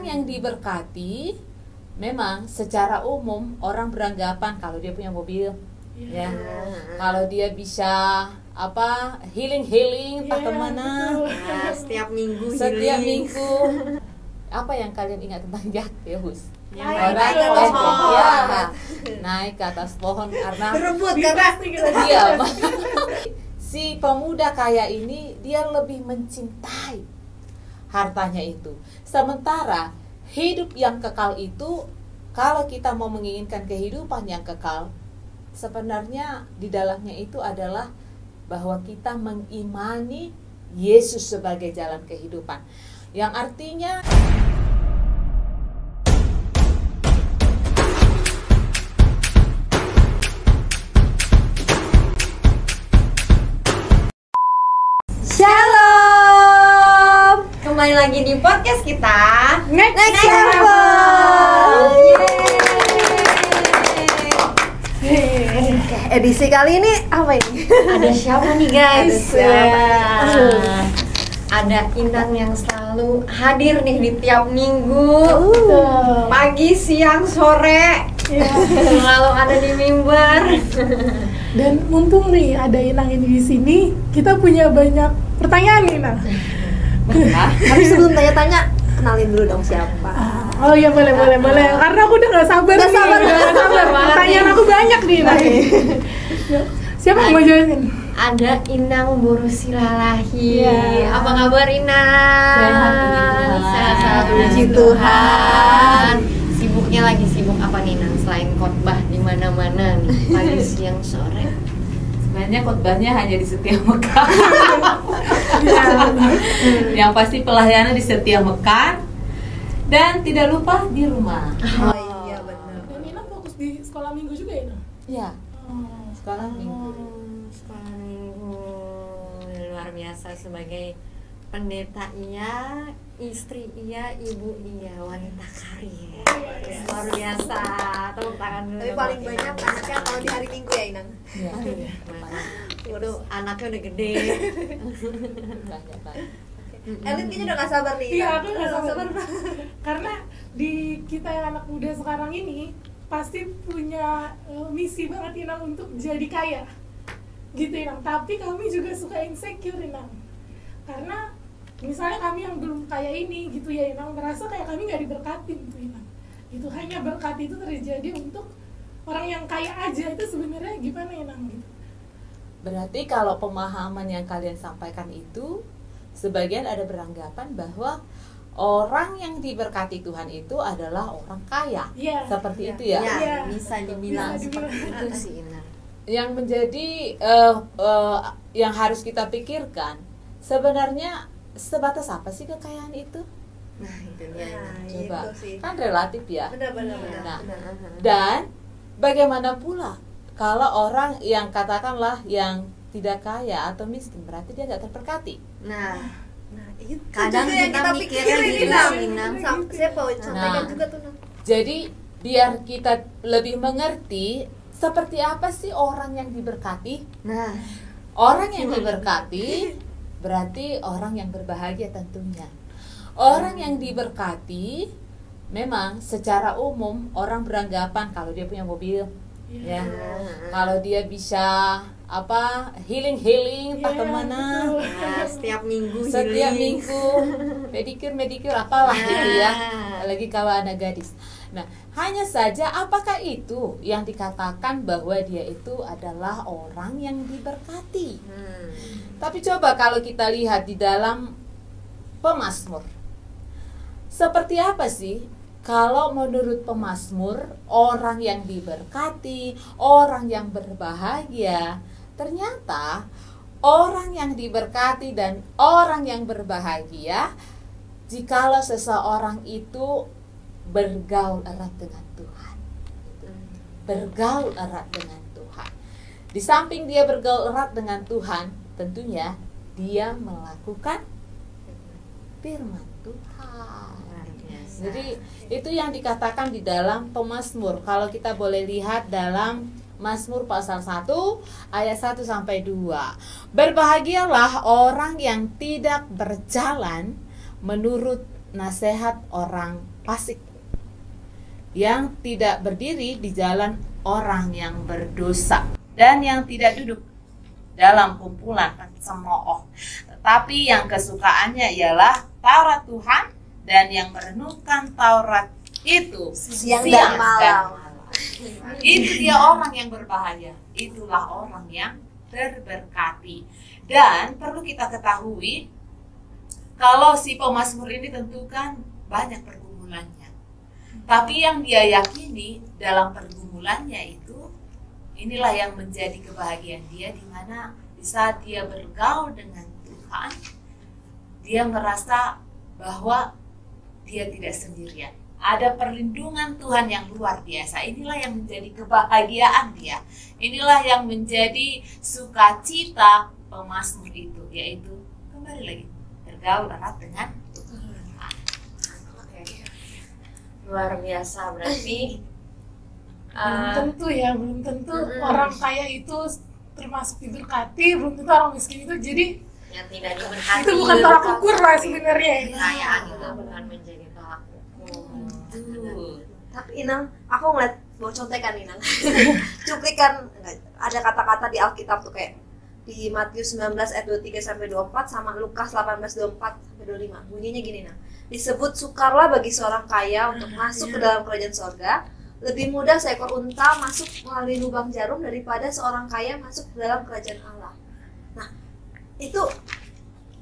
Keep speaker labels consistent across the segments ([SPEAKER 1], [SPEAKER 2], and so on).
[SPEAKER 1] yang diberkati memang secara umum orang beranggapan kalau dia punya mobil, ya, kalau dia bisa healing entah kemana,
[SPEAKER 2] setiap minggu
[SPEAKER 1] apa yang kalian ingat tentang Zakheus? Naik ke atas pohon karena
[SPEAKER 2] berebut
[SPEAKER 1] dia si pemuda kaya ini dia lebih mencintai hartanya itu. Sementara hidup yang kekal itu, kalau kita mau menginginkan kehidupan yang kekal, sebenarnya di dalamnya itu adalah bahwa kita mengimani Yesus sebagai jalan kehidupan. Yang artinya
[SPEAKER 2] Shalom, kembali lagi di podcast kita Next Level. Edisi kali ini apa ini? Ada siapa nih guys? Ada Inang yang selalu hadir nih di tiap minggu, pagi, siang, sore, selalu ada di mimbar.
[SPEAKER 3] Dan mumpung nih ada Inang ini di sini, kita punya banyak pertanyaan nih, Inang.
[SPEAKER 2] Tapi sebelum tanya-tanya, kenalin dulu dong siapa.
[SPEAKER 3] Oh iya, boleh. Karena aku udah gak sabar. Pertanyaan aku banyak nih, Inang. Siapa yang mau jawabin?
[SPEAKER 2] Ada Inang Borusilalahi. Apa kabar Inang?
[SPEAKER 1] Sehat,
[SPEAKER 2] puji Tuhan. Sibuknya lagi sibuk apa nih Inang? Selain khotbah di mana-mana nih, pagi, siang, sore.
[SPEAKER 1] sebenarnya khotbahnya hanya di Setia Mekar. Yang pasti pelayanan di Setia Mekar dan tidak lupa di rumah.
[SPEAKER 2] Oh iya benar.
[SPEAKER 3] Dan Inang fokus di sekolah minggu juga ya, Inang?
[SPEAKER 1] Iya, sekolah minggu.
[SPEAKER 2] Sekolah minggu luar biasa sebagai pendeta iya, istri iya, ibu iya, wanita karir. Luar biasa. Tepuk tangan dulu.
[SPEAKER 4] Tapi paling banyak anaknya kalau di hari Minggu ya, Inang.
[SPEAKER 1] Iya.
[SPEAKER 2] Waduh, anaknya udah gede.
[SPEAKER 1] Banyak.
[SPEAKER 4] Elin kayaknya udah gak sabar nih.
[SPEAKER 3] Iya,
[SPEAKER 4] Inang.
[SPEAKER 3] aku gak sabar. Karena di kita yang anak muda sekarang ini pasti punya misi banget Inang untuk jadi kaya. Gitu Inang. Tapi kami juga suka insecure Inang. Karena misalnya kami yang belum kaya ini gitu ya Inang, merasa kayak kami gak diberkatin gitu Inang. Itu hanya berkat itu terjadi untuk orang yang kaya aja. Itu sebenarnya gimana Inang gitu?
[SPEAKER 1] Berarti kalau pemahaman yang kalian sampaikan itu, sebagian ada beranggapan bahwa orang yang diberkati Tuhan itu adalah orang kaya.
[SPEAKER 3] Iya.
[SPEAKER 1] Seperti itu ya?
[SPEAKER 3] Iya.
[SPEAKER 2] Bisa dibilang
[SPEAKER 3] Bisa dibilang.
[SPEAKER 2] seperti itu sih Inang.
[SPEAKER 1] Yang menjadi yang harus kita pikirkan, sebenarnya sebatas apa sih kekayaan itu?
[SPEAKER 2] Nah itu dia.
[SPEAKER 4] Nah,
[SPEAKER 1] Coba,
[SPEAKER 4] itu sih.
[SPEAKER 1] kan relatif ya.
[SPEAKER 4] Benar.
[SPEAKER 1] Nah, dan bagaimana pula kalau orang yang katakanlah yang tidak kaya atau miskin, berarti dia tidak terberkati.
[SPEAKER 2] Nah,
[SPEAKER 4] Itu
[SPEAKER 2] kadang
[SPEAKER 4] juga yang
[SPEAKER 2] kita
[SPEAKER 4] kita
[SPEAKER 2] mikirin
[SPEAKER 4] pikirin
[SPEAKER 2] gitu,
[SPEAKER 4] Inang.
[SPEAKER 2] Inang.
[SPEAKER 4] Saya mau sampaikan
[SPEAKER 1] Nah.
[SPEAKER 4] juga tuh, Nang.
[SPEAKER 1] Jadi biar kita lebih mengerti seperti apa sih orang yang diberkati.
[SPEAKER 2] Nah,
[SPEAKER 1] Orang yang diberkati berarti orang yang berbahagia tentunya. Orang yang diberkati memang secara umum orang beranggapan kalau dia punya mobil, ya, kalau dia bisa healing entah kemana,
[SPEAKER 2] setiap minggu
[SPEAKER 1] setiap
[SPEAKER 2] healing.
[SPEAKER 1] minggu pedikir apalah gitu ya, lagi kalau anak gadis. Nah, hanya saja apakah itu yang dikatakan bahwa dia itu adalah orang yang diberkati? Tapi coba kalau kita lihat di dalam Pemazmur, seperti apa sih kalau menurut Pemazmur orang yang diberkati, orang yang berbahagia? Ternyata orang yang diberkati dan orang yang berbahagia jikalau seseorang itu bergaul erat dengan Tuhan. Bergaul erat dengan Tuhan. Di samping dia bergaul erat dengan Tuhan, tentunya dia melakukan firman Tuhan. Jadi itu yang dikatakan di dalam Pemazmur. Kalau kita boleh lihat dalam Mazmur pasal 1 ayat 1 sampai 2. Berbahagialah orang yang tidak berjalan menurut nasihat orang fasik, yang tidak berdiri di jalan orang yang berdosa, dan yang tidak duduk dalam kumpulan pencemooh, tetapi yang kesukaannya ialah Taurat Tuhan, dan yang merenungkan Taurat itu
[SPEAKER 4] Siang dan malam.
[SPEAKER 1] Itu dia orang yang berbahagia, itulah orang yang terberkati. Dan perlu kita ketahui, kalau si pemazmur ini tentu kan banyak pergumulannya, tapi yang dia yakini dalam pergumulannya itu, inilah yang menjadi kebahagiaan dia, di mana di saat dia bergaul dengan Tuhan, dia merasa bahwa dia tidak sendirian. Ada perlindungan Tuhan yang luar biasa. Inilah yang menjadi kebahagiaan dia. Inilah yang menjadi sukacita pemazmur itu, yaitu kembali lagi bergaul erat dengan Tuhan.
[SPEAKER 2] Oke. Luar biasa berarti.
[SPEAKER 3] Belum tentu ya, belum tentu orang kaya itu termasuk diberkati, belum tentu orang miskin itu. Jadi
[SPEAKER 2] Yang tidak diberkati
[SPEAKER 3] itu bukan tolak ukur lah sebenarnya.
[SPEAKER 2] kekayaan itu bukan menjadi tolak ukur.
[SPEAKER 4] Tapi Inang, aku ngeliat mau contekan Inang. Cuplikan ada kata-kata di Alkitab tuh kayak di Matius 19 ayat 23 sampai 24 sama Lukas 18 24 sampai 25. Bunyinya gini Nang. Disebut sukarlah bagi seorang kaya untuk masuk ke dalam kerajaan sorga. Lebih mudah seekor unta masuk melalui lubang jarum daripada seorang kaya masuk ke dalam kerajaan Allah. Nah, itu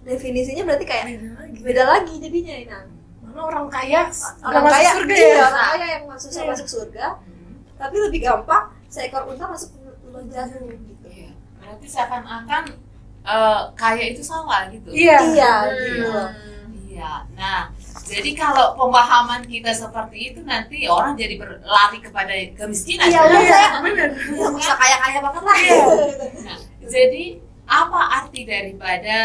[SPEAKER 4] definisinya berarti kayak beda lagi jadinya Inang.
[SPEAKER 3] Mana orang kaya
[SPEAKER 4] Orang
[SPEAKER 3] nggak masuk
[SPEAKER 4] kaya,
[SPEAKER 3] surga
[SPEAKER 4] iya,
[SPEAKER 3] ya.
[SPEAKER 4] orang kaya yang susah masuk surga, tapi lebih gampang seekor unta masuk ke lubang jarum gitu.
[SPEAKER 1] Iya. Berarti seakan-akan kaya itu salah gitu.
[SPEAKER 3] Iya.
[SPEAKER 4] Iya, gitu.
[SPEAKER 1] Iya. Nah, jadi kalau pemahaman kita seperti itu, nanti orang jadi berlari kepada kemiskinan.
[SPEAKER 4] Iya,
[SPEAKER 3] Iya, benar.
[SPEAKER 4] Ya, bisa kaya-kaya banget lah.
[SPEAKER 1] Nah, jadi apa arti daripada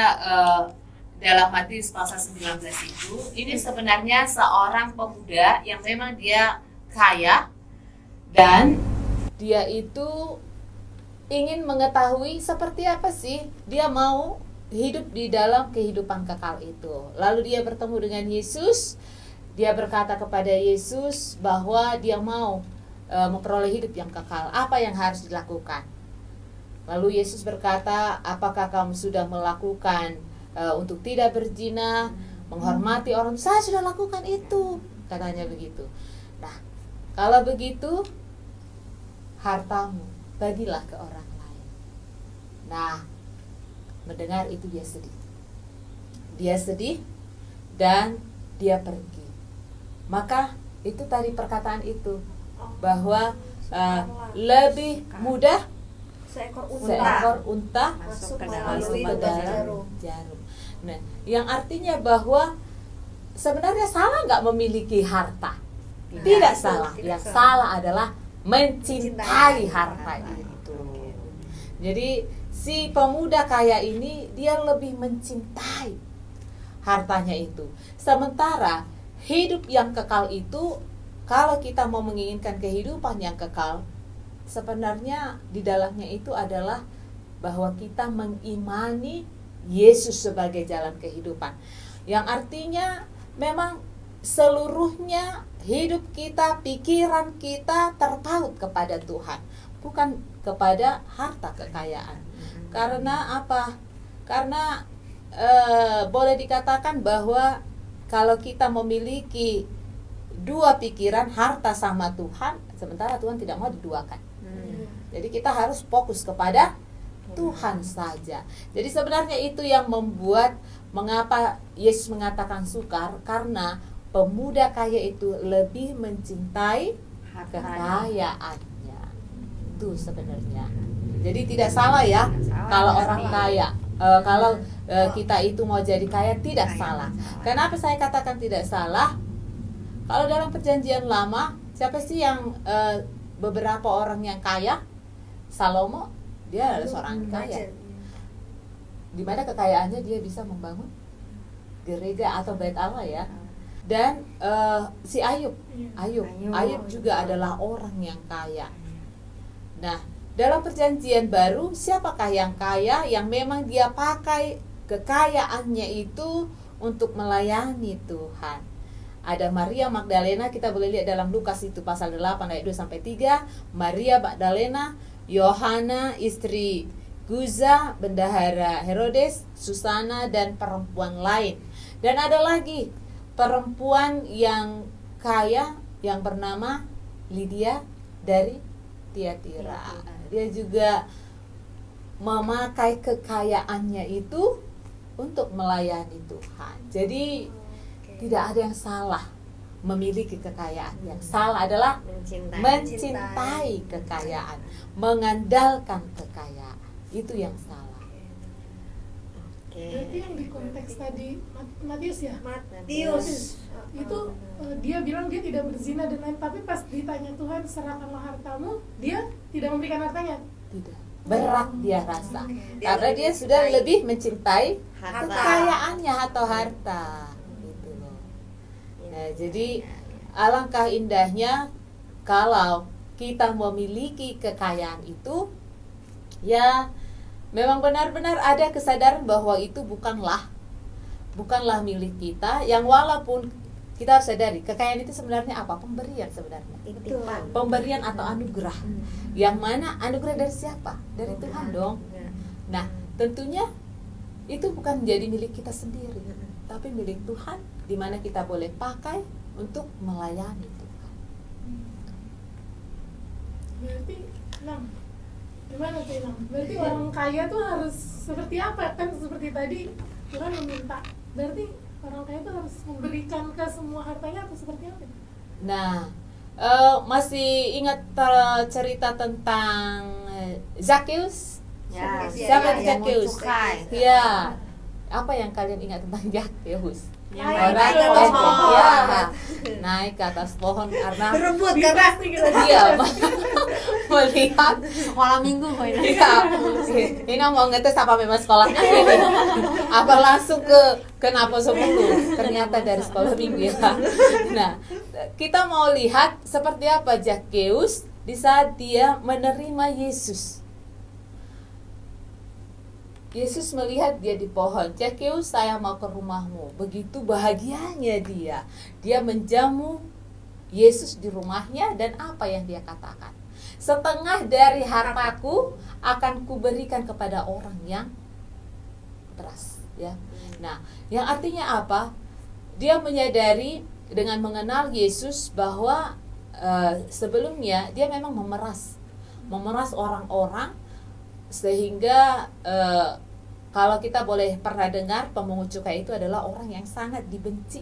[SPEAKER 1] dalam Matius pasal 19 itu? Ini sebenarnya seorang pemuda yang memang dia kaya, dan dia itu ingin mengetahui seperti apa sih dia mau hidup di dalam kehidupan kekal itu. Lalu dia bertemu dengan Yesus. Dia berkata kepada Yesus bahwa dia mau memperoleh hidup yang kekal. Apa yang harus dilakukan? Lalu Yesus berkata, apakah kamu sudah melakukan untuk tidak berzina, menghormati orang? Saya sudah lakukan itu, katanya begitu. Nah, kalau begitu, hartamu bagilah ke orang lain. Nah, mendengar itu dia sedih. Dia sedih dan dia pergi. Maka itu tadi perkataan itu, bahwa lebih mudah
[SPEAKER 4] Seekor
[SPEAKER 1] seekor unta
[SPEAKER 4] masuk
[SPEAKER 2] ke
[SPEAKER 4] melalui
[SPEAKER 1] ke
[SPEAKER 4] lubang
[SPEAKER 1] dalam
[SPEAKER 4] jarum.
[SPEAKER 1] jarum. Nah, yang artinya bahwa sebenarnya salah nggak memiliki harta? Tidak salah. Yang salah adalah mencintai harta itu. Jadi si pemuda kaya ini dia lebih mencintai hartanya itu. Sementara hidup yang kekal itu, kalau kita mau menginginkan kehidupan yang kekal, sebenarnya di dalamnya itu adalah bahwa kita mengimani Yesus sebagai jalan kehidupan. Yang artinya memang seluruhnya hidup kita, pikiran kita terpaut kepada Tuhan, bukan kepada harta kekayaan. Karena apa? Karena boleh dikatakan bahwa kalau kita memiliki dua pikiran, harta sama Tuhan, sementara Tuhan tidak mau diduakan. Jadi kita harus fokus kepada Tuhan saja. Jadi sebenarnya itu yang membuat mengapa Yesus mengatakan sukar, karena pemuda kaya itu lebih mencintai kekayaannya. Itu sebenarnya. Jadi tidak salah ya kalau orang kaya. Kalau kita itu mau jadi kaya, tidak salah. Kenapa saya katakan tidak salah? Kalau dalam perjanjian lama, siapa sih yang beberapa orang yang kaya? Salomo, dia adalah seorang kaya. Di mana kekayaannya dia bisa membangun gereja atau bait Allah ya. Dan si Ayub juga adalah orang yang kaya. Nah, dalam perjanjian baru, siapakah yang kaya yang memang dia pakai kekayaannya itu untuk melayani Tuhan? Ada Maria Magdalena, kita boleh lihat dalam Lukas itu pasal 8 ayat 2 sampai 3. Maria Magdalena, Yohana istri Guza, bendahara Herodes, Susana, dan perempuan lain. Dan ada lagi perempuan yang kaya yang bernama Lydia dari Tiatira. Dia juga memakai kekayaannya itu untuk melayani Tuhan. Jadi tidak ada yang salah memiliki kekayaan. Yang salah adalah mencintai kekayaan, mengandalkan kekayaan. Itu yang salah.
[SPEAKER 3] Berarti yang di konteks tadi Matius ya?
[SPEAKER 4] Matius.
[SPEAKER 3] Itu dia bilang dia tidak berzina dan lain, tapi pas ditanya Tuhan serahkanlah hartamu, dia tidak memberikan hartanya.
[SPEAKER 1] Tidak. Berat dia rasa.
[SPEAKER 4] Dia
[SPEAKER 1] Karena
[SPEAKER 4] lebih
[SPEAKER 1] dia sudah
[SPEAKER 4] mencintai
[SPEAKER 1] lebih mencintai
[SPEAKER 2] harta.
[SPEAKER 1] kekayaannya atau harta. Gitu loh. Nah, jadi alangkah indahnya kalau kita memiliki kekayaan itu, ya memang benar-benar ada kesadaran bahwa itu bukanlah milik kita, yang walaupun kita harus sadari kekayaan itu sebenarnya apa? Pemberian sebenarnya.
[SPEAKER 4] Titipan.
[SPEAKER 1] Pemberian atau anugerah. Yang mana anugerah dari siapa? Dari Tuhan dong. Nah, tentunya itu bukan menjadi milik kita sendiri, tapi milik Tuhan, di mana kita boleh pakai untuk melayani Tuhan.
[SPEAKER 3] Berarti gimana tuh Inang? Berarti orang kaya tuh harus seperti apa? Kan seperti tadi Tuhan meminta. Berarti orang kaya tuh harus memberikan ke semua hartanya atau seperti apa?
[SPEAKER 1] Nah, masih ingat cerita tentang Zakheus?
[SPEAKER 2] Ya,
[SPEAKER 1] Siapa
[SPEAKER 4] yang
[SPEAKER 1] Zakheus?
[SPEAKER 2] cukai.
[SPEAKER 1] Ya. Apa yang kalian ingat tentang Zakheus?
[SPEAKER 2] Yang
[SPEAKER 3] Naik
[SPEAKER 1] Orang
[SPEAKER 3] ke atas pohon.
[SPEAKER 1] ya, naik ke atas pohon karena
[SPEAKER 4] Berebut karena
[SPEAKER 1] dia melihat
[SPEAKER 2] sekolah minggu kok ini.
[SPEAKER 1] ini mau ngetes apa memang sekolahnya ini, apa langsung ke Napo 10 ternyata dari sekolah minggu ya. Nah, kita mau lihat seperti apa Zakheus di saat dia menerima Yesus. Yesus melihat dia di pohon. Zakheus, saya mau ke rumahmu. Begitu bahagianya dia. Dia menjamu Yesus di rumahnya, dan apa yang dia katakan? Setengah dari hartaku akan kuberikan kepada orang yang beras, ya. Nah, yang artinya apa? Dia menyadari dengan mengenal Yesus bahwa sebelumnya dia memang memeras orang-orang, sehingga kalau kita boleh pernah dengar, pemungut cukai itu adalah orang yang sangat dibenci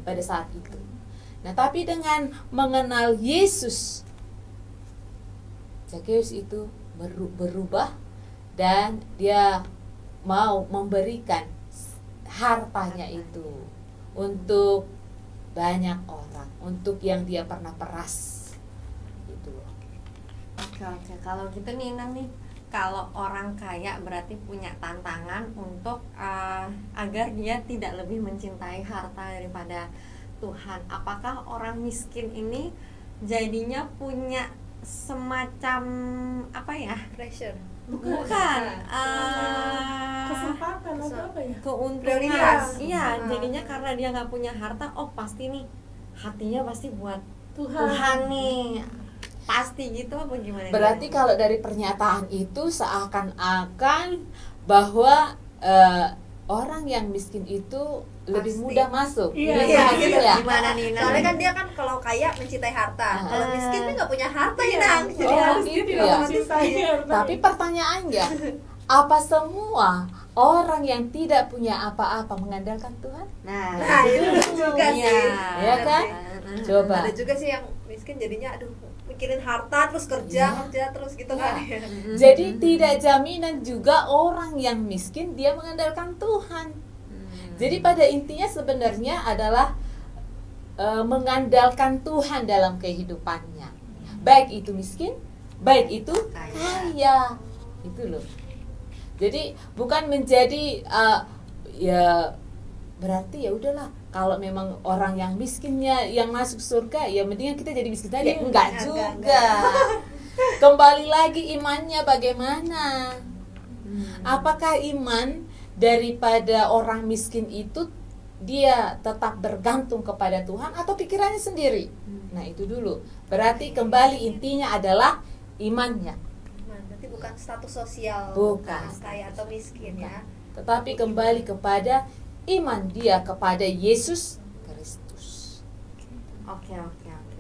[SPEAKER 1] pada saat itu. Nah, tapi dengan mengenal Yesus, Zakheus itu berubah dan dia mau memberikan hartanya itu untuk banyak orang, untuk yang dia pernah peras. Gitu loh.
[SPEAKER 2] Oke, kalau gitu nih Inang nih, kalau orang kaya berarti punya tantangan untuk agar dia tidak lebih mencintai harta daripada Tuhan. Apakah orang miskin ini jadinya punya semacam apa ya?
[SPEAKER 4] pressure.
[SPEAKER 2] Bukan
[SPEAKER 3] kesempatan atau apa ya?
[SPEAKER 2] keuntungan.
[SPEAKER 4] Prioritas.
[SPEAKER 2] Iya, jadinya karena dia nggak punya harta, oh pasti nih hatinya pasti buat
[SPEAKER 3] Tuhan.
[SPEAKER 2] Tuhan nih. Pasti gitu apa gimana?
[SPEAKER 1] Berarti kalau dari pernyataan itu seakan-akan bahwa orang yang miskin itu lebih
[SPEAKER 4] Pasti.
[SPEAKER 1] mudah masuk.
[SPEAKER 3] Iya,
[SPEAKER 1] Lebih
[SPEAKER 4] iya,
[SPEAKER 1] gitu
[SPEAKER 4] iya.
[SPEAKER 1] ya.
[SPEAKER 2] Gimana nih Inang?
[SPEAKER 4] Soalnya kan dia kan kalau kaya mencintai harta, kalau miskin dia nggak punya harta
[SPEAKER 3] Iya.
[SPEAKER 4] Inang. Jadi
[SPEAKER 1] Oh,
[SPEAKER 4] harus
[SPEAKER 3] Dia
[SPEAKER 1] gitu
[SPEAKER 3] tidak
[SPEAKER 1] ya.
[SPEAKER 3] mencintai harta.
[SPEAKER 1] Tapi pertanyaannya, apa semua orang yang tidak punya apa-apa mengandalkan Tuhan?
[SPEAKER 2] Nah,
[SPEAKER 4] Nah, itu juga
[SPEAKER 2] iya.
[SPEAKER 4] sih.
[SPEAKER 1] Ya kan? Coba.
[SPEAKER 4] Ada juga sih yang miskin jadinya aduh mikirin harta terus kerja terus gitu kan.
[SPEAKER 1] Ya. Jadi tidak jaminan juga orang yang miskin dia mengandalkan Tuhan. Jadi pada intinya sebenarnya adalah mengandalkan Tuhan dalam kehidupannya. Baik itu miskin, baik itu kaya. Itu loh. Jadi bukan menjadi ya berarti ya udahlah, kalau memang orang yang miskinnya yang masuk surga, ya mendingan kita jadi miskin aja. Enggak juga. Kembali lagi imannya bagaimana? Apakah iman daripada orang miskin itu dia tetap bergantung kepada Tuhan atau pikirannya sendiri? Nah, itu dulu. Berarti kembali intinya adalah imannya.
[SPEAKER 4] Nah, berarti bukan status sosial,
[SPEAKER 1] Bukan.
[SPEAKER 4] kaya atau miskin ya.
[SPEAKER 1] Tetapi kembali kepada iman dia kepada Yesus Kristus.
[SPEAKER 2] Oke.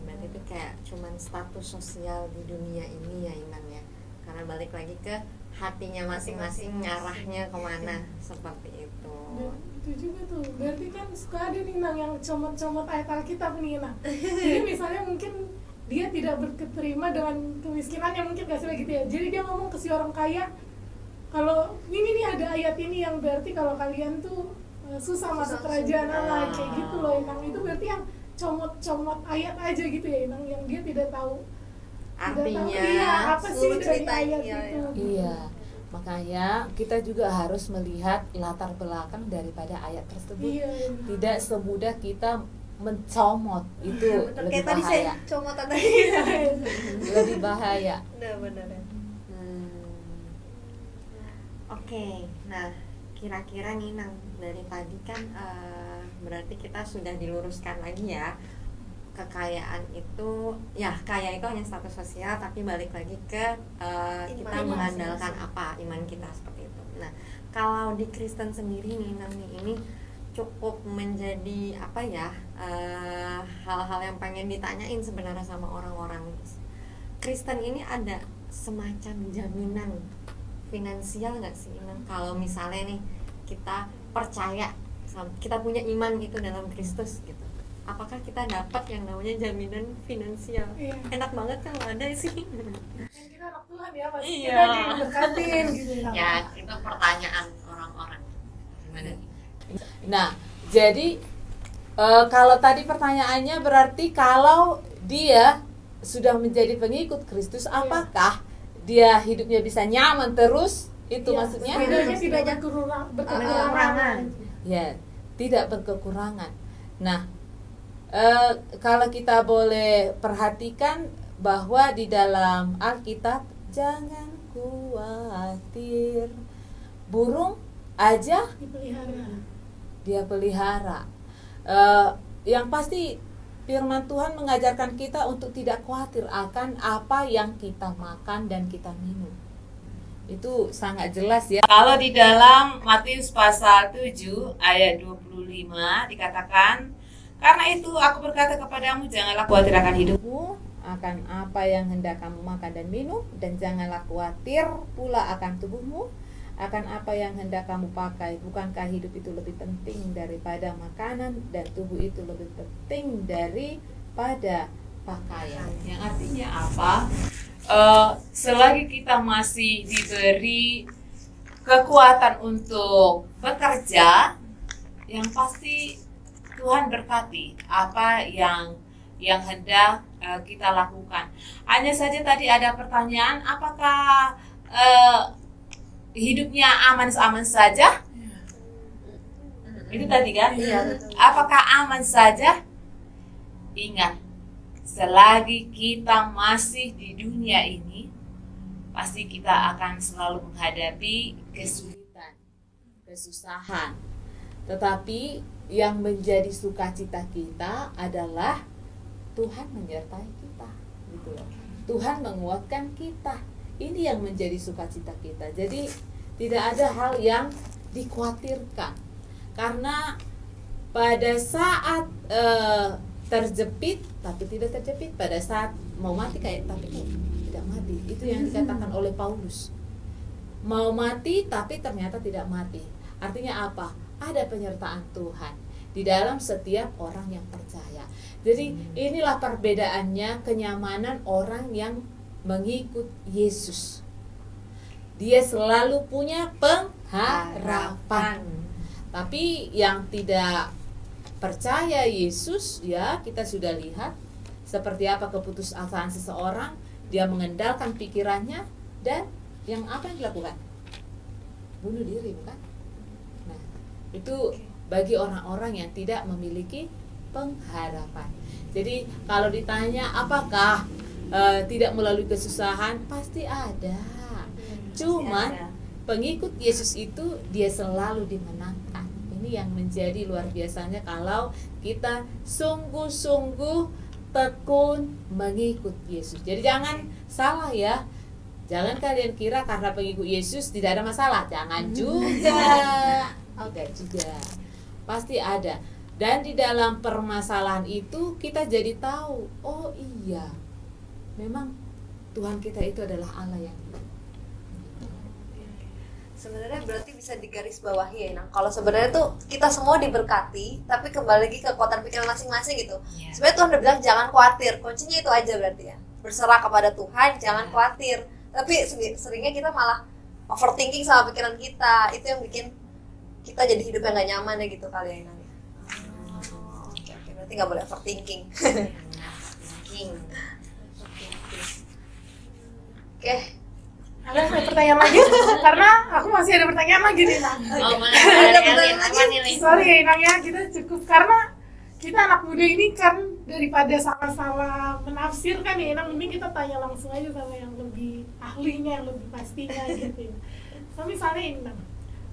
[SPEAKER 2] Berarti itu kayak cuman status sosial di dunia ini ya Iman ya. Karena balik lagi ke hatinya masing-masing ngarahnya kemana seperti itu.
[SPEAKER 3] Dan itu juga tuh, berarti kan suka ada nih Nang yang comot-comot ayat Alkitab nih Nang. Jadi misalnya mungkin dia tidak berketerima dengan kemiskinannya, mungkin gak sih gitu ya. Jadi dia ngomong ke si orang kaya, kalau ini nih ada ayat ini yang berarti kalau kalian tuh susah masuk kerajaan Allah, kayak gitu loh Nang. Itu berarti yang comot-comot ayat aja gitu ya Nang, yang dia tidak tahu
[SPEAKER 2] Artinya
[SPEAKER 3] iya, apa sih
[SPEAKER 4] seluruh
[SPEAKER 3] dari
[SPEAKER 4] ceritanya,
[SPEAKER 3] ayat
[SPEAKER 4] iya,
[SPEAKER 3] itu.
[SPEAKER 1] Iya. Makanya kita juga harus melihat latar belakang daripada ayat tersebut.
[SPEAKER 3] Iya.
[SPEAKER 1] Tidak semudah kita mencomot, itu
[SPEAKER 4] Bener,
[SPEAKER 1] lebih
[SPEAKER 4] kayak tadi saya
[SPEAKER 1] bahaya.
[SPEAKER 4] comot tadi.
[SPEAKER 1] Lebih bahaya.
[SPEAKER 4] Bener ya.
[SPEAKER 2] Oke, nah kira-kira nih Nang, dari tadi kan berarti kita sudah diluruskan lagi ya, kekayaan itu ya kaya itu hanya status sosial, tapi balik lagi ke kita
[SPEAKER 4] Iman.
[SPEAKER 2] mengandalkan apa iman kita seperti itu. Nah kalau di Kristen sendiri nih Nang nih, ini cukup menjadi apa ya, hal-hal yang pengen ditanyain sebenarnya sama orang-orang Kristen ini. Ada semacam jaminan finansial nggak sih Nang? Kalau misalnya nih kita percaya, kita punya iman itu dalam Kristus gitu, apakah kita dapat yang namanya jaminan finansial?
[SPEAKER 3] Iya.
[SPEAKER 2] Enak banget kalau ada sih.
[SPEAKER 3] Kan kita anak Tuhan ya, pasti
[SPEAKER 2] Iya.
[SPEAKER 3] kita diberkatin gitu
[SPEAKER 2] Ya itu pertanyaan orang-orang. Gimana nih?
[SPEAKER 1] Nah, jadi kalau tadi pertanyaannya berarti kalau dia sudah menjadi pengikut Kristus, apakah dia hidupnya bisa nyaman terus? Itu
[SPEAKER 3] Iya,
[SPEAKER 1] maksudnya?
[SPEAKER 3] setidaknya tidak berkekurangan.
[SPEAKER 1] Ya, tidak berkekurangan. Nah, kalau kita boleh perhatikan bahwa di dalam Alkitab, jangan khawatir, burung aja
[SPEAKER 3] Dipelihara.
[SPEAKER 1] dia pelihara. Yang pasti firman Tuhan mengajarkan kita untuk tidak khawatir akan apa yang kita makan dan kita minum. Itu sangat jelas ya. Kalau di dalam Matius pasal 7 ayat 25 dikatakan, karena itu aku berkata kepadamu, janganlah khawatir akan hidupmu, akan apa yang hendak kamu makan dan minum, dan janganlah khawatir pula akan tubuhmu, akan apa yang hendak kamu pakai. Bukankah hidup itu lebih penting daripada makanan, dan tubuh itu lebih penting daripada pakaian? Yang artinya apa? Selagi kita masih diberi kekuatan untuk bekerja, yang pasti Tuhan berkati apa yang hendak kita lakukan. Hanya saja tadi ada pertanyaan, apakah hidupnya aman-aman saja? Itu tadi kan?
[SPEAKER 4] Iya, betul.
[SPEAKER 1] Apakah aman saja? Ingat, selagi kita masih di dunia ini, pasti kita akan selalu menghadapi kesulitan, kesusahan. Tetapi yang menjadi sukacita kita adalah Tuhan menyertai kita, gitu loh. Tuhan menguatkan kita. Ini yang menjadi sukacita kita. Jadi tidak ada hal yang dikhawatirkan, karena pada saat terjepit tapi tidak terjepit, pada saat mau mati kayak tapi kok tidak mati. Itu yang dikatakan oleh Paulus. Mau mati tapi ternyata tidak mati. Artinya apa? Ada penyertaan Tuhan di dalam setiap orang yang percaya. Jadi inilah perbedaannya kenyamanan orang yang mengikut Yesus. Dia selalu punya pengharapan. Tapi yang tidak percaya Yesus, ya kita sudah lihat seperti apa keputusasaan seseorang. Dia mengendalikan pikirannya, dan yang apa yang dilakukan? Bunuh diri, bukan? Nah, itu bagi orang-orang yang tidak memiliki pengharapan. Jadi kalau ditanya apakah tidak melalui kesusahan, pasti ada. Cuman pengikut Yesus itu dia selalu dimenangkan. Ini ini yang menjadi luar biasanya kalau kita sungguh-sungguh tekun mengikut Yesus. Jadi jangan salah ya. Jangan kalian kira karena pengikut Yesus tidak ada masalah. Jangan juga. Enggak juga. Pasti ada. Dan di dalam permasalahan itu kita jadi tahu, oh iya, memang Tuhan kita itu adalah Allah yang
[SPEAKER 4] sebenarnya berarti bisa digarisbawahi ya. Nah, kalau sebenarnya tuh kita semua diberkati, tapi kembali lagi ke kekuatan pikiran masing-masing gitu. Sebenarnya Tuhan udah bilang jangan khawatir. Kuncinya itu aja berarti ya. Berserah kepada Tuhan, jangan khawatir. Tapi seringnya kita malah overthinking sama pikiran kita. Itu yang bikin kita jadi hidup yang gak nyaman ya gitu kali ya Inang. Oke, berarti gak boleh overthinking. Oke.
[SPEAKER 3] Ada pertanyaan lagi? Karena aku masih ada pertanyaan lagi nih, Nang.
[SPEAKER 4] Ada pertanyaan lagi.
[SPEAKER 3] Sorry ya, Nang ya, kita cukup karena kita anak muda ini kan daripada salah-salah menafsirkan ya, Nang, mending kita tanya langsung aja sama yang lebih ahlinya, yang lebih pastinya gitu ya. So, misalnya ini, Nang,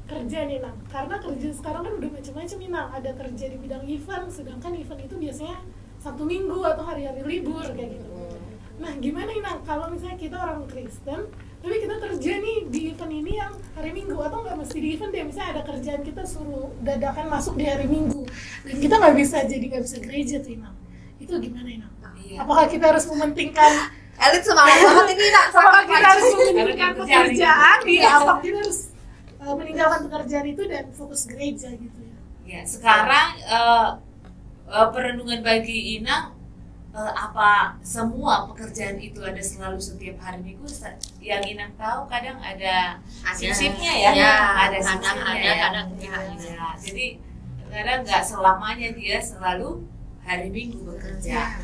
[SPEAKER 3] kerja nih, Nang. Karena kerja sekarang kan udah macam-macam nih, Nang. Ada kerja di bidang event, sedangkan event itu biasanya Sabtu Minggu atau hari-hari libur kayak gitu. Nah, gimana nih, Nang, kalau misalnya kita orang Kristen tapi kita kerja nih di event ini yang hari Minggu, atau nggak mesti di event deh, misalnya ada kerjaan kita suruh dadakan masuk di hari Minggu dan kita nggak bisa gereja tuh, Inang. Itu gimana, Inang? Apakah kita harus mementingkan
[SPEAKER 4] Elit semangat banget ini Nak.
[SPEAKER 3] apakah kita harus mementingkan pekerjaan apa kita harus meninggalkan pekerjaan itu dan fokus gereja gitu ya?
[SPEAKER 1] Ya, sekarang perenungan bagi Inang, apa semua pekerjaan itu ada selalu setiap hari Minggu? Yang Inang tahu kadang ada shift-shiftnya ya, ada shift-shiftnya ya.
[SPEAKER 2] Kadang
[SPEAKER 1] Ya, jadi kadang nggak selamanya dia selalu hari Minggu bekerja.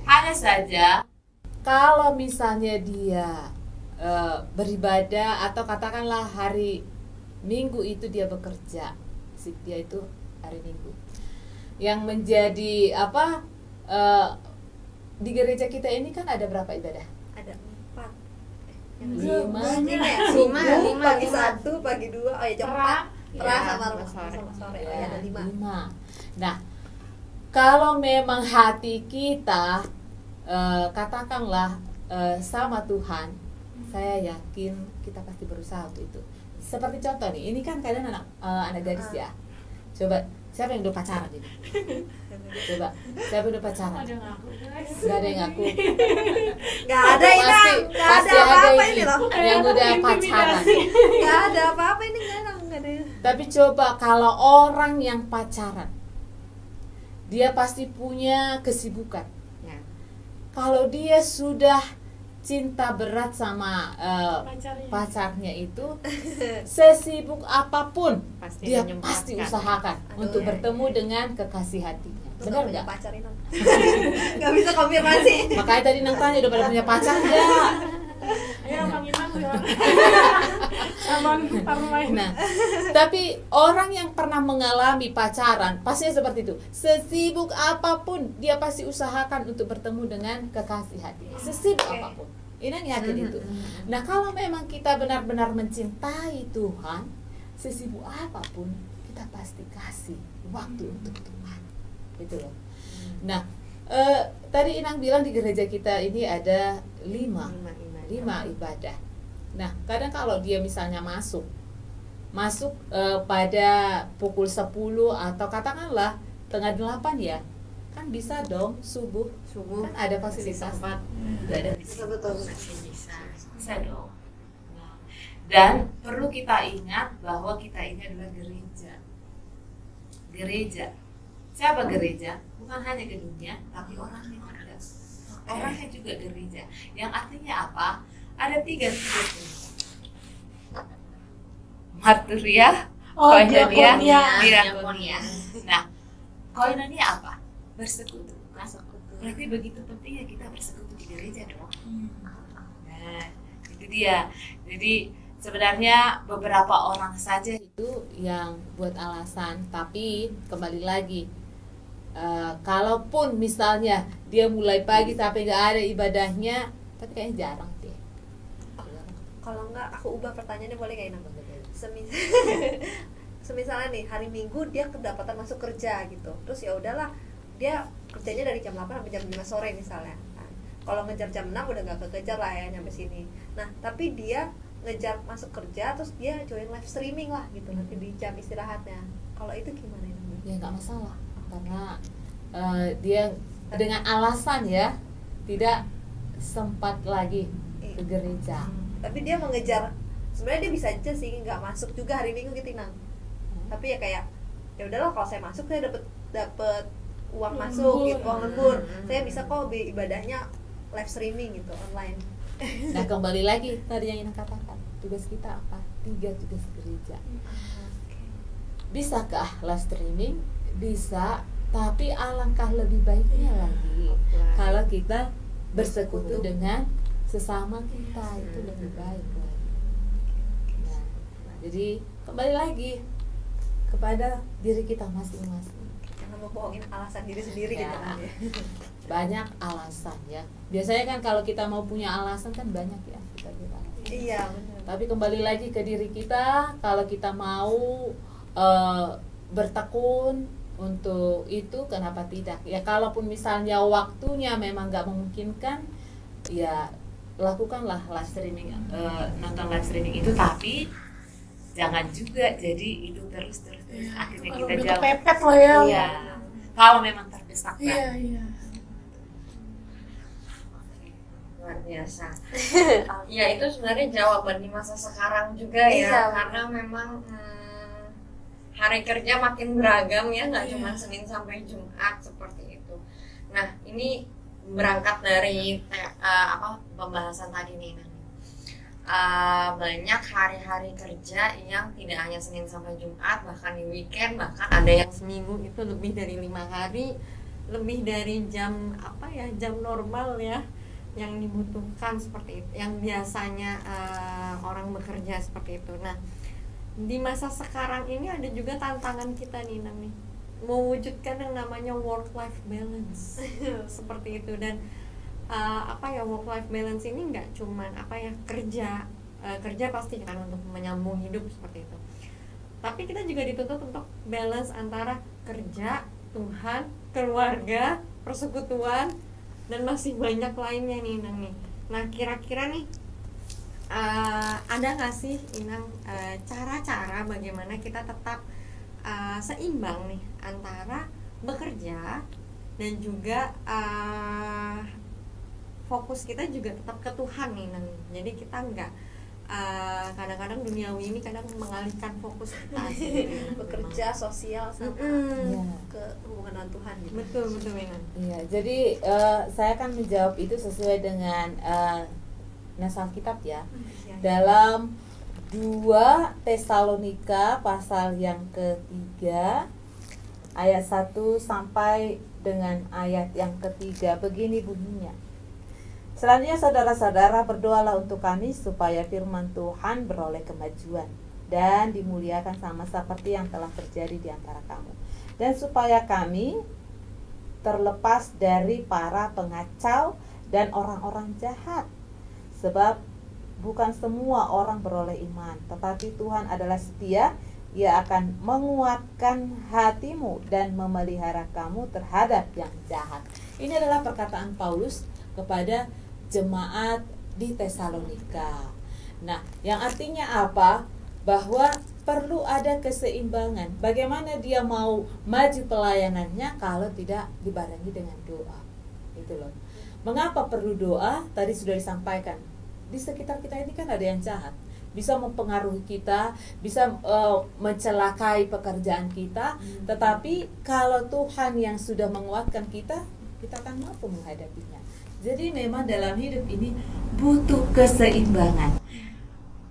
[SPEAKER 1] Hanya saja kalau misalnya dia beribadah atau katakanlah hari Minggu itu dia bekerja, shift dia itu hari Minggu. Yang menjadi apa? Di gereja kita ini kan ada berapa ibadah?
[SPEAKER 4] Ada 4.
[SPEAKER 1] Lima.
[SPEAKER 4] Pagi 1, pagi 2, oh ya jam 4. Sama sore. Oh ya ada 5.
[SPEAKER 1] Nah, kalau memang hati kita katakanlah sama Tuhan, saya yakin kita pasti berusaha untuk itu. Seperti contoh nih, ini kan kadang anak gadis ya. Coba siapa yang udah pacaran ini? Coba, siapa udah pacaran? Gak ada yang ngaku.
[SPEAKER 4] Gak ada Inang. Gak ada apa-apa ini loh.
[SPEAKER 1] Yang udah pacaran.
[SPEAKER 4] Gak ada apa-apa ini, gak ada.
[SPEAKER 1] Tapi coba kalau orang yang pacaran, dia pasti punya kesibukan. Kalau dia sudah cinta berat sama pacarnya itu, sesibuk apapun dia pasti usahakan untuk bertemu dengan kekasih hatinya. Benar nggak?
[SPEAKER 4] Pacar Inang. Gak bisa konfirmasi.
[SPEAKER 1] Makanya tadi Nang tanya udah pada punya pacar nggak?
[SPEAKER 3] Ya, Bang Inang ya. Aman, parmai.
[SPEAKER 1] Nah, tapi orang yang pernah mengalami pacaran pastinya seperti itu. Sesibuk apapun dia pasti usahakan untuk bertemu dengan kekasih hatinya. Sesibuk apapun. Inang yakin itu. Nah, kalau memang kita benar-benar mencintai Tuhan, sesibuk apapun kita pasti kasih waktu untuk Tuhan. Gitu loh. Nah, tadi Inang bilang di gereja kita ini ada 5 ibadah. Nah, kadang kalau dia misalnya masuk pada pukul 10 atau katakanlah tengah 8 ya, kan bisa dong subuh kan ada fasilitas
[SPEAKER 4] Betul.
[SPEAKER 1] bisa dong. Nah, dan perlu kita ingat bahwa kita ini adalah gereja. Siapa gereja? Bukan hanya gedungnya, tapi orangnya juga. Orangnya juga gereja. Yang artinya apa? Ada 3 marturia, diakonia. Nah, koinonia apa? Bersekutu. Berarti begitu pentingnya kita bersekutu di gereja dong. Nah, itu dia. Jadi sebenarnya beberapa orang saja itu yang buat alasan, tapi kembali lagi, kalaupun misalnya dia mulai pagi sampai nggak ada ibadahnya, tapi kayaknya jarang deh.
[SPEAKER 4] Misalnya nih hari Minggu dia kedapatan masuk kerja gitu, terus ya udahlah dia kerjanya dari jam 8 sampai jam 5 sore misalnya. Nah, kalau ngejar jam 6 udah gak kekejar lah ya nyampe sini. Nah tapi dia ngejar masuk kerja terus dia join live streaming lah gitu nanti di jam istirahatnya. Kalau itu gimana ini?
[SPEAKER 1] Ya nggak masalah, karena dia dengan alasan ya tidak sempat lagi ke gereja.
[SPEAKER 4] Tapi dia mengejar, sebenarnya dia bisa aja sih nggak masuk juga hari Minggu gitu Nang. Tapi ya kayak ya udahlah kalau saya masuk saya dapat uang masuk gitu, uang lembur. Saya bisa kok ibadahnya live streaming gitu online.
[SPEAKER 1] Nah kembali lagi tadi yang Ina katakan, tugas kita apa? 3 tugas gereja. Bisakah live streaming? Bisa, tapi alangkah lebih baiknya lagi kalau kita bersekutu dengan sesama kita, itu lebih baik lagi. Nah, jadi kembali lagi kepada diri kita masing-masing.
[SPEAKER 4] Jangan membohongin alasan diri sendiri
[SPEAKER 1] Ya.
[SPEAKER 4] gitu kan ya.
[SPEAKER 1] Banyak alasan ya. Biasanya kan kalau kita mau punya alasan kan banyak ya kita bilang.
[SPEAKER 4] Iya benar.
[SPEAKER 1] Tapi kembali lagi ke diri kita, kalau kita mau bertekun untuk itu, kenapa tidak? Ya kalaupun misalnya waktunya memang nggak memungkinkan, ya lakukanlah live streaming, nonton live streaming itu, tapi jangan juga jadi itu terus akhirnya
[SPEAKER 3] Kalau
[SPEAKER 1] kita
[SPEAKER 3] udah
[SPEAKER 1] jauh.
[SPEAKER 3] kepepet lah ya.
[SPEAKER 1] Iya. Kalau memang terdesak
[SPEAKER 3] Iya,
[SPEAKER 1] banget.
[SPEAKER 3] iya.
[SPEAKER 2] Luar biasa. Ya itu sebenarnya jawaban di masa sekarang juga ya,
[SPEAKER 4] Iya,
[SPEAKER 2] karena memang hari kerja makin beragam ya, nggak
[SPEAKER 3] Iya.
[SPEAKER 2] cuma Senin sampai Jumat seperti itu. Nah ini berangkat dari pembahasan tadi nih, banyak hari-hari kerja yang tidak hanya Senin sampai Jumat, bahkan di weekend, bahkan ada yang seminggu itu lebih dari 5 hari, lebih dari jam jam normal ya yang dibutuhkan seperti itu, yang biasanya orang bekerja seperti itu. Nah di masa sekarang ini ada juga tantangan kita nih Nang nih, mewujudkan yang namanya work life balance seperti itu. Dan work life balance ini nggak cuman kerja pasti kan untuk menyambung hidup seperti itu, tapi kita juga dituntut untuk balance antara kerja, Tuhan, keluarga, persekutuan, dan masih banyak lainnya nih Inang nih. Nah kira-kira nih ada nggak sih Inang cara-cara bagaimana kita tetap seimbang nih antara bekerja dan juga fokus kita juga tetap ke Tuhan nih Nang. Jadi kita nggak kadang-kadang duniawi ini kadang mengalihkan fokus kita
[SPEAKER 4] Bekerja, sosial sama
[SPEAKER 1] Iya.
[SPEAKER 4] ke hubungan dengan Tuhan gitu.
[SPEAKER 2] betul Inang.
[SPEAKER 1] Iya, jadi saya akan menjawab itu sesuai dengan nas Alkitab ya. Dalam 2 Tesalonika pasal yang ketiga ayat 1 sampai dengan ayat yang ketiga, begini bunyinya. Selanjutnya saudara-saudara, berdoalah untuk kami supaya firman Tuhan beroleh kemajuan dan dimuliakan sama seperti yang telah terjadi di antara kamu, dan supaya kami terlepas dari para pengacau dan orang-orang jahat, sebab bukan semua orang beroleh iman, tetapi Tuhan adalah setia. Ia akan menguatkan hatimu dan memelihara kamu terhadap yang jahat. Ini adalah perkataan Paulus kepada jemaat di Tesalonika. Nah, yang artinya apa? Bahwa perlu ada keseimbangan. Bagaimana dia mau maju pelayanannya kalau tidak dibarengi dengan doa? Itu loh. Mengapa perlu doa? Tadi sudah disampaikan. Di sekitar kita ini kan ada yang jahat, bisa mempengaruhi kita, bisa mencelakai pekerjaan kita. Tetapi kalau Tuhan yang sudah menguatkan kita akan mampu menghadapinya. Jadi memang dalam hidup ini butuh keseimbangan.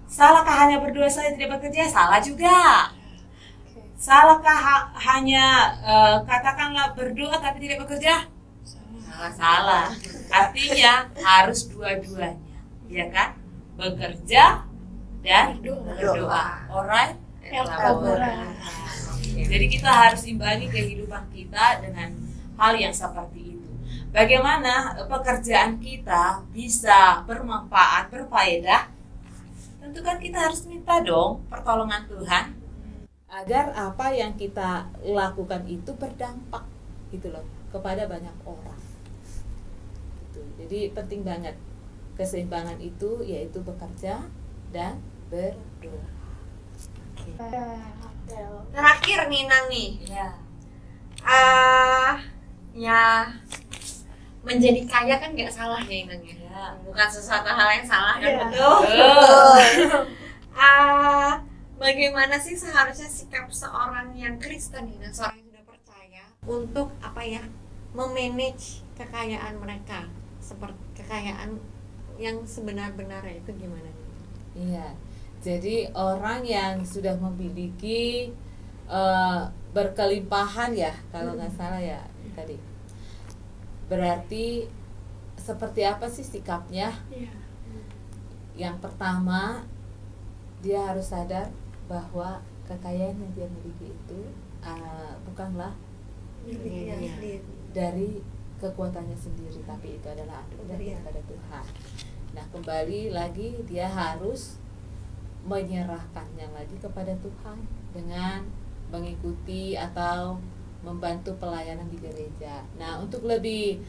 [SPEAKER 1] Salahkah hanya berdoa saja tidak bekerja? Salah juga. Salahkah hanya katakanlah berdoa tapi tidak bekerja? Salah. Artinya harus dua-duanya, ya kan? Bekerja dan berdoa. Alright?
[SPEAKER 3] Elaborasi.
[SPEAKER 1] Jadi kita harus imbangi kehidupan kita dengan hal yang seperti itu. Bagaimana pekerjaan kita bisa bermanfaat, berfaedah? Tentu kan kita harus minta dong pertolongan Tuhan. agar apa yang kita lakukan itu berdampak gitu loh kepada banyak orang. Gitu. Jadi penting banget keseimbangan itu, yaitu bekerja dan berdoa.
[SPEAKER 2] Terakhir nih Nang nih.
[SPEAKER 1] Ya.
[SPEAKER 2] Ya menjadi kaya kan nggak salah ya Inang ya. Bukan sesuatu hal yang salah kan, betul. Bagaimana sih seharusnya sikap seorang yang Kristen nih, seorang yang sudah percaya untuk apa ya, memanage kekayaan mereka, seperti kekayaan yang sebenar-benarnya itu gimana?
[SPEAKER 1] Iya. Jadi orang yang sudah memiliki berkelimpahan ya, kalau nggak salah ya tadi. Berarti seperti apa sih sikapnya?
[SPEAKER 3] Iya.
[SPEAKER 1] Yang pertama, dia harus sadar bahwa kekayaan yang dia miliki itu bukanlah dari kekuatannya sendiri, tapi itu adalah anugerah daripada Tuhan. Nah, kembali lagi dia harus menyerahkannya lagi kepada Tuhan dengan mengikuti atau membantu pelayanan di gereja. Nah, untuk lebih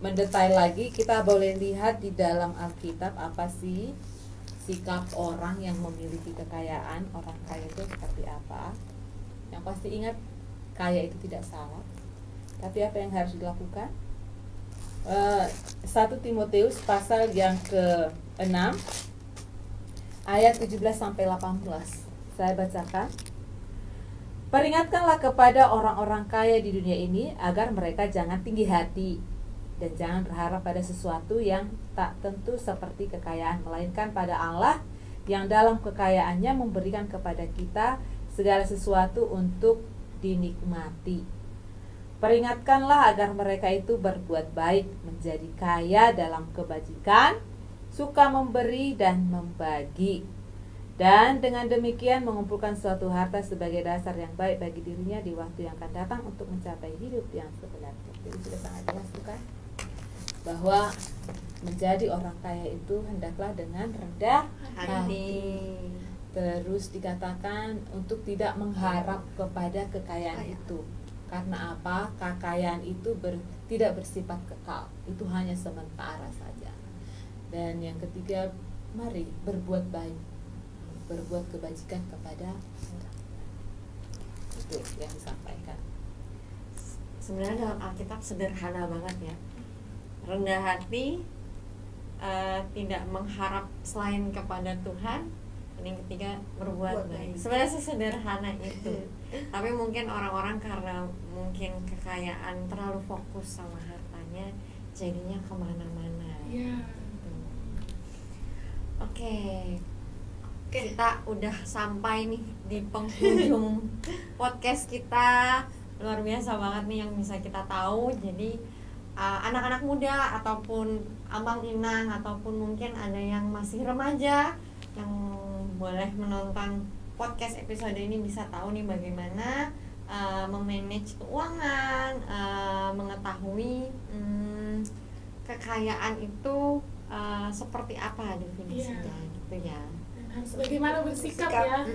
[SPEAKER 1] mendetail lagi, kita boleh lihat di dalam Alkitab apa sih sikap orang yang memiliki kekayaan. Orang kaya itu seperti apa? Yang pasti ingat, kaya itu tidak salah, tapi apa yang harus dilakukan? 1 Timotius pasal yang ke-6 ayat 17-18. Saya bacakan. Peringatkanlah kepada orang-orang kaya di dunia ini agar mereka jangan tinggi hati dan jangan berharap pada sesuatu yang tak tentu seperti kekayaan, melainkan pada Allah yang dalam kekayaannya memberikan kepada kita segala sesuatu untuk dinikmati. Peringatkanlah agar mereka itu berbuat baik, menjadi kaya dalam kebajikan, suka memberi dan membagi, dan dengan demikian mengumpulkan suatu harta sebagai dasar yang baik bagi dirinya di waktu yang akan datang untuk mencapai hidup yang sebenarnya. Jadi sudah sangat jelas bukan? Bahwa menjadi orang kaya itu hendaklah dengan rendah hati. Terus dikatakan untuk tidak mengharap kepada kekayaan itu. Karena apa? Kekayaan itu tidak bersifat kekal. Itu hanya sementara saja. Dan yang ketiga, mari berbuat baik, berbuat kebajikan kepada orang. Itu yang disampaikan.
[SPEAKER 2] Sebenarnya dalam Alkitab sederhana banget ya. Rendah hati, tidak mengharap selain kepada Tuhan, dan yang ketiga berbuat baik. Sebenarnya sesederhana itu. Tapi mungkin orang-orang karena mungkin kekayaan terlalu fokus sama hartanya, jadinya kemana-mana.
[SPEAKER 3] Iya.
[SPEAKER 2] Oke. Kita udah sampai nih di penghujung podcast kita. Luar biasa banget nih yang bisa kita tahu. Jadi anak-anak muda ataupun abang inang ataupun mungkin ada yang masih remaja yang boleh menonton podcast episode ini bisa tahu nih bagaimana memanage keuangan, mengetahui kekayaan itu seperti apa definisinya, gitu ya.
[SPEAKER 3] Dan harus bagaimana bersikap ya.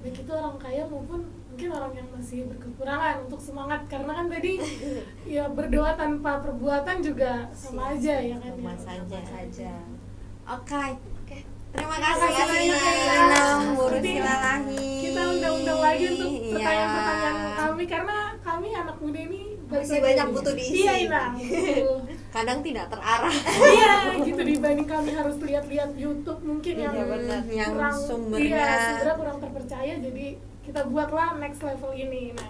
[SPEAKER 3] Baik itu orang kaya maupun mungkin orang yang masih berkekurangan, untuk semangat, karena kan tadi ya berdoa tanpa perbuatan juga sama aja ya kan.
[SPEAKER 2] Sama saja. Oke.
[SPEAKER 3] Terima
[SPEAKER 2] Terima kasih
[SPEAKER 3] banyak.
[SPEAKER 2] Guru
[SPEAKER 3] Nanti
[SPEAKER 2] Silalahi.
[SPEAKER 3] kita undang-undang lagi untuk
[SPEAKER 2] Iya.
[SPEAKER 3] pertanyaan-pertanyaan kami, karena kami anak muda ini
[SPEAKER 4] Masih banyak butuh diisi.
[SPEAKER 3] Iya, Inang. Gitu.
[SPEAKER 2] Kadang tidak terarah.
[SPEAKER 3] Iya, gitu, dibanding kami harus lihat-lihat YouTube mungkin yang
[SPEAKER 2] benar, yang
[SPEAKER 3] kurang,
[SPEAKER 2] sumbernya
[SPEAKER 3] sumbernya kurang terpercaya, jadi kita buatlah next level ini. Nah,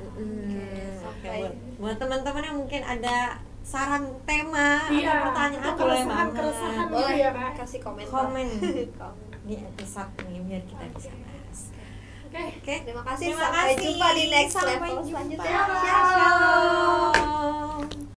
[SPEAKER 2] Oke, buat teman-teman yang mungkin ada saran tema
[SPEAKER 3] iya,
[SPEAKER 2] atau pertanyaan
[SPEAKER 3] atau
[SPEAKER 2] boleh banget
[SPEAKER 3] keresahan gitu
[SPEAKER 4] Boleh
[SPEAKER 3] ya, Kak.
[SPEAKER 4] kasih komentar.
[SPEAKER 2] komen di episode ini biar kita bisa bahas.
[SPEAKER 3] Oke.
[SPEAKER 2] Oke,
[SPEAKER 4] Terima kasih.
[SPEAKER 2] terima
[SPEAKER 4] Sampai
[SPEAKER 2] kasih.
[SPEAKER 4] jumpa di next
[SPEAKER 2] Sampai
[SPEAKER 4] level
[SPEAKER 2] jumpa.
[SPEAKER 4] selanjutnya.
[SPEAKER 2] Shalom.